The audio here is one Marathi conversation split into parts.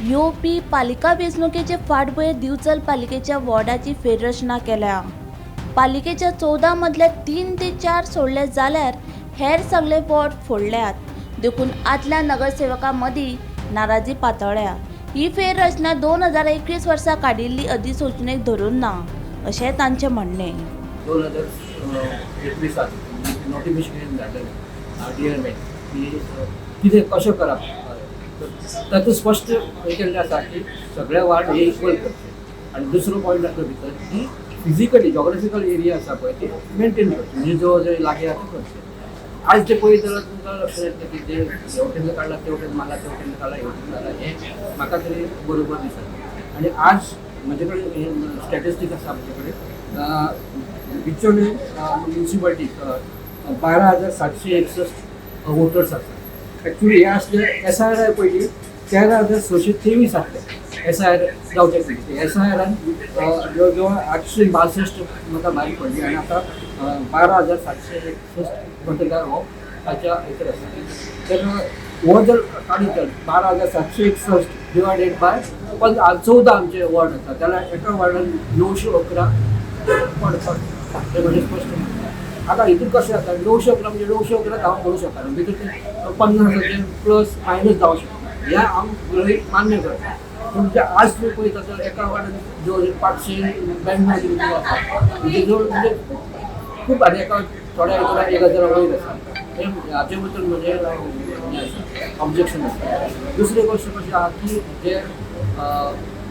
यूपी पालिका वेंचणुकेचे फाटभुंयेर दिवचल पालिकेच्या वॉर्डाची फेररचना केल्या। पालिकेच्या 14 मदले 3 ते 4 सोडले जाल्यार हेर सगळे वॉर्ड फोडल्यात, देखून आदल्या नगरसेवकां मदीं नाराजी पातळ्ळ्या। ही फेररचना 2021 वर्सा काडिल्ली अधिसूचनेक धरून ना, अशें तांचें म्हणणें। 2021 नोटिफिकेशन धाडलेलें DRMA की कितें कशें करप, तातूंत स्पश्ट हें केल्लें आसा की सगळे वार्ड हे इक्वल करचे। आनी दुसरो पॉयंट आसलो भितर की फिजिकली जॉग्राफिकल एरिया आसा पळय ती मेंटेन करचे, म्हणजे जो जे लागीं आसा करचे। आज जे पळयत जाल्यार तुमकां लक्षांत येता की जे हेवटेन काडला तेवटेन मारला, तेवटेन काडला हेवटेन काडला, हें म्हाका तरी बरोबर दिसना। आनी आज म्हजे कडेन स्टॅटिस्टीक आसा म्हजे कडेन बिचोले म्युनिसिपालिटीक 12,761 वोटर्स आसा। एक्चुली हे आसले SIR पयलीं 13,623 आसले SIR जावचे पयलीं। SIRान जवळ जवळ 862 मतां भायर पडली आनी आतां 12,761 मतदार हो ताच्या हेचेर आसा। तर हो जर काडीत 12,761 डिवायडेड बाय 14 आमचे वॉर्ड आसा जाल्यार एका वॉर्डान 911 पडटा, तें म्हणजे स्पश्ट म्हणटा। आतां हितून कशें जाता 911 म्हणजे 911 हांव म्हणूं शकना, भितर ते 50 प्लस मायनस जावं शकता, ह्या हांव गृहीत मान्य करता। पूण जे आज तुमी पळयता तर एका वार्डान जवळ 592 कितें आसा, म्हणजे जवळ म्हणजे खूब आनी एका थोड्या हितून 1000 वयर आसा। हाचे बद्दल म्हणजे हें आसा, ऑब्जेक्शन आसा। दुसरी गोश्ट कशी आहा की जे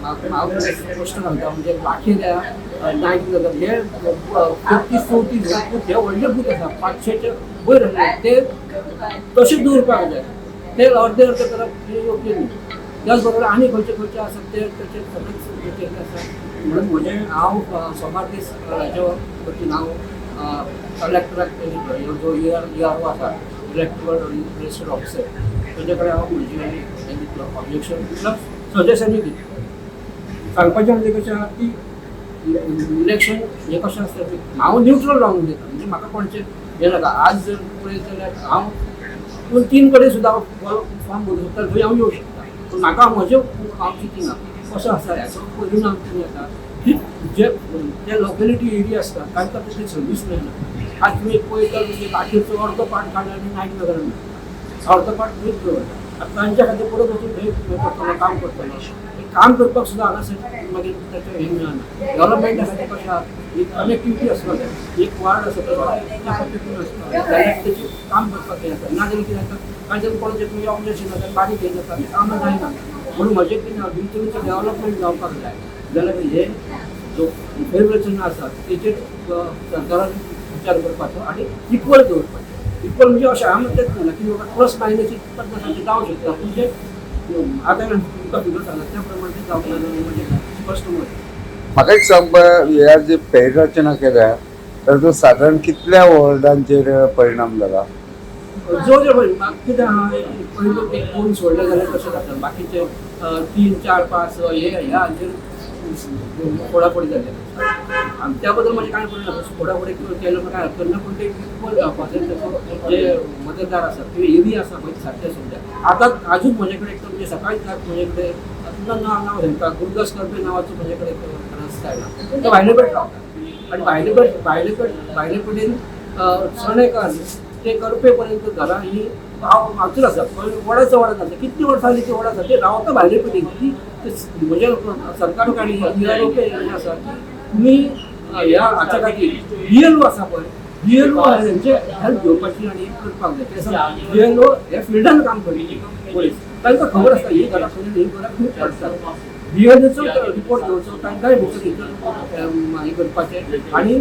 हांव स्पश्ट घालता म्हणजे लाखेऱ्या नायक नगर हे 34 बूथ हे व्हडले बूथ आसा, 500चे वयर आसले, ते तशें दवरपाक जाय, ते अर्दे अर्दे करप हे योग्य न्ही। त्याच बरोबर आनी खंयचे खंयचे आसात ते तशें सगळेच केल्ले आसा। म्हणून म्हजें हांव सोमार दीस हाच्या वतीन हांव कलेक्टराक जो ERO आसा, इलेक्टोरल रजिस्टर्ड ऑफिसर, ताचे कडेन हांव म्हणजे हें दितलो ऑब्जेक्शन प्लस सजेशनूय दितलो। सांगपाचें म्हणजे कशें आहा की इलेक्शन हें कशें आसता की हांव न्यूट्रल रावूंक दिता, म्हणजे म्हाका कोणचें हें नाका। आज जर पळयत जाल्यार हांव पूण 3 कडेन सुद्दां फॉर्म भरूं शकता, थंय हांव येवं शकता, पूण म्हाका म्हजें हांव चिंती ना कसो आसा ह्याचो परिणाम कितें जाता की जे लोकेलिटी एरिया आसता तांकां तशी सर्वीस मेळना। आज तुमी पळयता म्हणजे लाखीचो अर्दो पार्ट काडला आनी नायक नगरान अर्दो पार्ट थंयच दवरता। आतां तांच्या खातीर परत वचून थंय करतलो, काम करतलो, काम करपाक सुद्दां हांगासर मागीर ताचें हें मेळना। डेवलपमेंटा खातीर कशें आहा, एक कनेक्टिविटी आसपाक जाय, एक वार्ड आसा कनेक्टिविटी आसपाक जाय, जाल्यार तेचें काम करपाक हें जाता। ना जाल्यार कितें जाता कांय जर कोणाचें तुमी ऑब्जेक्शन जाता बारीक हें जाता, कामां जायना। म्हणून म्हजें कितें आहा, बिलकुलचें डेवलपमेंट जावपाक जाय जाल्यार हे जो फेररचना आसा तेचेर सरकारान विचार करपाचो आनी इक्वल दवरपाचें। इक्वल म्हणजे अशें हांव म्हणटात ना की प्लस मायनस 50% जावं शकता, पूण जे आतां तुमकां फिगर सांगला त्या प्रमाणे जावंक ना म्हणजे स्पश्ट मत। म्हाका एक सांग ह्या जी फेररचना केल्या ताचो सादारण कितल्या वॉर्डांचेर परिणाम जाला? जो जे म्हाका कितें आहा, पयलो एक 2 सोडले जाल्यार कशें जाता, बाकीचे 3, 4, 5 ह्या हाचेर फोडाफोडी जाल्ले आसा। त्या बद्दल म्हणजे कांय कळना, फोडाफोडी केलो काय हरकत ना, पूण ते इक्वल जे मतदार आसा ते एरिया आसा पळय सारके सुद्दां आतां आजून म्हजे कडेन एक म्हणजे सकाळीच म्हजे कडेन नांव सांगता गुरदास करपे नांवाचो म्हजे कडेन रस्तो आयला, तो भायलेपेट रावता आनी भायले पेटीन सणेकार ते करपे पर्यंत घरां ही हांगसूच आसा, वडाच्या वडान आसा, कितलीं वर्सां जालीं ती वड आसा, ते रावता भायले पेटीन। म्हणजे सरकार आनी ERO हें आसा की तुमी ह्या हाच्या खातीर BLO आसा पळय, BLO हेंचे हेल्प घेवपाची आनी करपाक जाय। BLO हे फिल्डान काम करता, तांकां खबर आसता ही घरां खंय, ही घरां खूब पडटा। BLOचो रिपोर्ट घेवचो, तांकांय भितर हें करपाचें आनी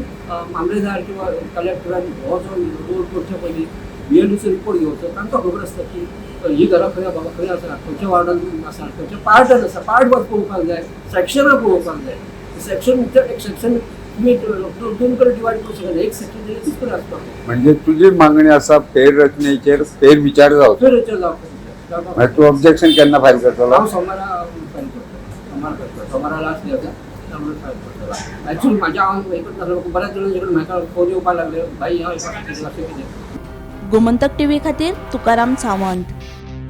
मामलेदार किंवा कलेक्टरान हो जो रोल करचे पयलीं BLOचो रिपोर्ट घेवचो, तांकां खबर आसता की ही घरां खंय बाबा खंय आसा, खंयच्या वार्डान आसा, खंयच्या पार्टान आसा, पार्ट वर पळोवपाक जाय, सेक्शनां पळोवपाक जाय। सेक्शन एक सेक्शन तुमी 2 कडेन डिवायड करूं शकना, एक सेक्शन एकूच कडेन आसपाक जाय। म्हणजे तुजी मागणी आसा फेररचनेचेर फेरविचार जावचो, फेरविचार जावपाक जाय। तूं ऑब्जेक्शन केन्ना फायल करतलो? हांव सोमारा फायल करतलो, सोमारा लास्ट डे आसा त्यामुळे फायल करतलो। एक्चुअली म्हाज्या हांव हें करता बऱ्याच जाणांचे कडेन म्हाका फोन येवपाक लागले, भाई हांव अशें कितें। गोमंतक टीव्ही खातीर तुकाराम सावंत।